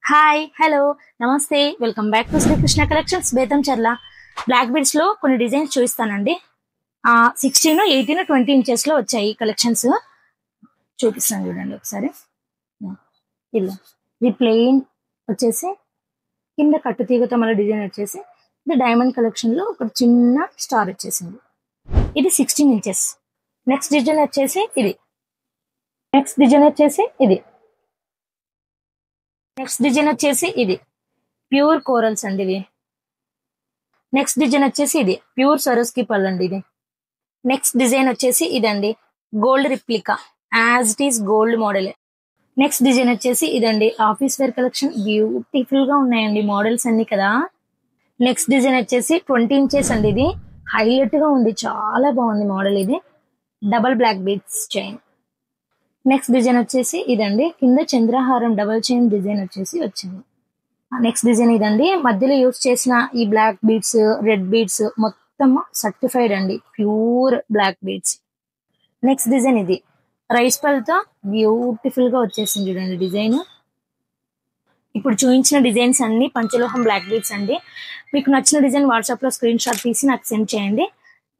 Hi hello నమస్తే welcome back to Srikrishna collections Betamcherla black beads లో కొన్ని డిజైన్స్ చూపిస్తానండి. 16, 18, 20 ఇంచెస్ లో వచ్చాయి కలెక్షన్స్. చూపిస్తాను చూడండి ఒకసారి. ఇలా ఇది ప్లెయిన్ వచ్చేసి కింద కట్టుతీగతో మళ్ళీ డిజైన్ వచ్చేసి ఇది డైమండ్ కలెక్షన్ లో ఒక చిన్న స్టార్ వచ్చేసింది. ఇది 16 ఇంచెస్. నెక్స్ట్ డిజైన్ వచ్చేసి ఇది. నెక్స్ట్ డిజైన్ వచ్చేసి ఇది. నెక్స్ట్ డిజైన్ వచ్చేసి ఇది ప్యూర్ కోరల్స్ అండి ఇది. నెక్స్ట్ డిజైన్ వచ్చేసి ఇది ప్యూర్ సరోస్కి పళ్ళు అండి ఇది. నెక్స్ట్ డిజైన్ వచ్చేసి ఇదండి gold replica, as it is gold model. Next design వచ్చేసి ఇదండి ఆఫీస్ వేర్ కలెక్షన్, బ్యూటిఫుల్ గా ఉన్నాయండి మోడల్స్ అన్ని కదా. నెక్స్ట్ డిజైన్ వచ్చేసి 20 ఇంచెస్ అండి ఇది. హైలైట్ గా ఉంది, చాలా బాగుంది మోడల్ ఇది. Double black beads chain. Next design వచ్చేసి ఇదండి కింద చంద్రహారం డబల్ చైన్ డిజైన్ వచ్చేసి వచ్చింది. నెక్స్ట్ డిజైన్ ఇదండి మధ్యలో యూజ్ చేసిన ఈ బ్లాక్ బీడ్స్, రెడ్ బీడ్స్ మొత్తం సర్టిఫైడ్ అండి, pure black beads. Next design ఇది రైస్ పల్తో బ్యూటిఫుల్ గా వచ్చేసింది చూడండి డిజైన్. ఇప్పుడు చూపించిన డిజైన్స్ అన్ని పంచలోహం బ్లాక్ బీడ్స్ అండి. మీకు నచ్చిన డిజైన్ వాట్సాప్ లో స్క్రీన్ షాట్ తీసి నాకు సెండ్ చేయండి.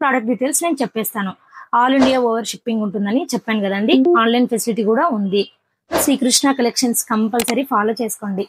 ప్రోడక్ట్ డీటెయిల్స్ నేను చెప్పేస్తాను. ఆల్ ఇండియా ఓవర్ షిప్పింగ్ ఉంటుందని చెప్పాను కదండి. ఆన్లైన్ ఫెసిలిటీ కూడా ఉంది. శ్రీకృష్ణ కలెక్షన్స్ కంపల్సరీ ఫాలో చేసుకోండి.